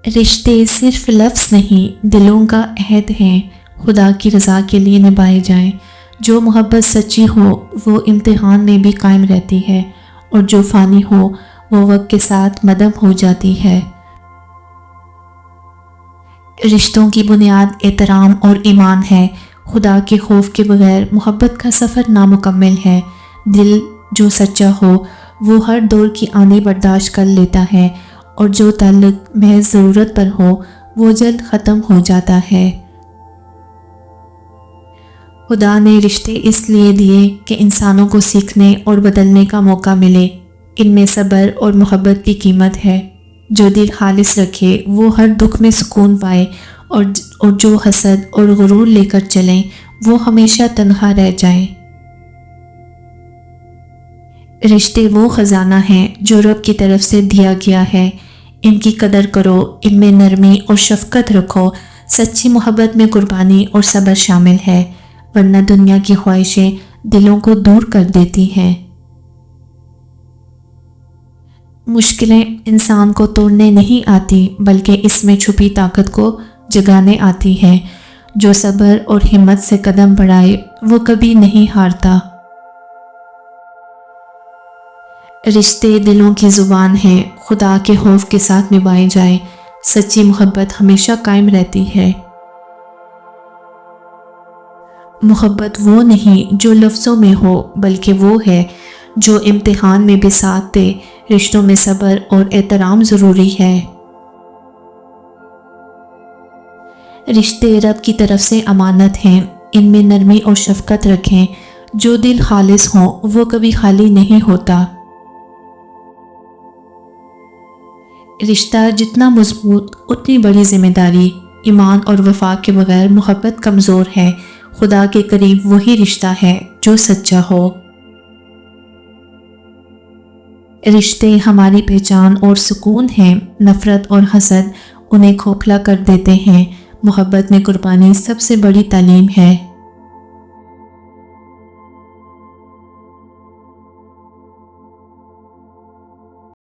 رشتے صرف لفظ نہیں، دلوں کا عہد ہیں، خدا کی رضا کے لیے نبھائے جائیں۔ جو محبت سچی ہو وہ امتحان میں بھی قائم رہتی ہے، اور جو فانی ہو وہ وقت کے ساتھ مدھم ہو جاتی ہے۔ رشتوں کی بنیاد احترام اور ایمان ہے۔ خدا کے خوف کے بغیر محبت کا سفر نامکمل ہے۔ دل جو سچا ہو وہ ہر دور کی آندھی برداشت کر لیتا ہے، اور جو تعلق محض ضرورت پر ہو وہ جلد ختم ہو جاتا ہے۔ خدا نے رشتے اس لیے دیے کہ انسانوں کو سیکھنے اور بدلنے کا موقع ملے۔ ان میں صبر اور محبت کی قیمت ہے۔ جو دل خالص رکھے وہ ہر دکھ میں سکون پائے، اور جو حسد اور غرور لے کر چلیں وہ ہمیشہ تنہا رہ جائیں۔ رشتے وہ خزانہ ہیں جو رب کی طرف سے دیا گیا ہے۔ ان کی قدر کرو، ان میں نرمی اور شفقت رکھو۔ سچی محبت میں قربانی اور صبر شامل ہے، ورنہ دنیا کی خواہشیں دلوں کو دور کر دیتی ہیں۔ مشکلیں انسان کو توڑنے نہیں آتی بلکہ اس میں چھپی طاقت کو جگانے آتی ہیں۔ جو صبر اور ہمت سے قدم بڑھائے وہ کبھی نہیں ہارتا۔ رشتے دلوں کی زبان ہیں، خدا کے خوف کے ساتھ نبھائے جائیں۔ سچی محبت ہمیشہ قائم رہتی ہے۔ محبت وہ نہیں جو لفظوں میں ہو، بلکہ وہ ہے جو امتحان میں بھی ساتھ دے۔ رشتوں میں صبر اور احترام ضروری ہے۔ رشتے رب کی طرف سے امانت ہیں، ان میں نرمی اور شفقت رکھیں۔ جو دل خالص ہوں وہ کبھی خالی نہیں ہوتا۔ رشتہ جتنا مضبوط اتنی بڑی ذمہ داری۔ ایمان اور وفا کے بغیر محبت کمزور ہے۔ خدا کے قریب وہی رشتہ ہے جو سچا ہو۔ رشتے ہماری پہچان اور سکون ہیں۔ نفرت اور حسد انہیں کھوکھلا کر دیتے ہیں۔ محبت میں قربانی سب سے بڑی تعلیم ہے۔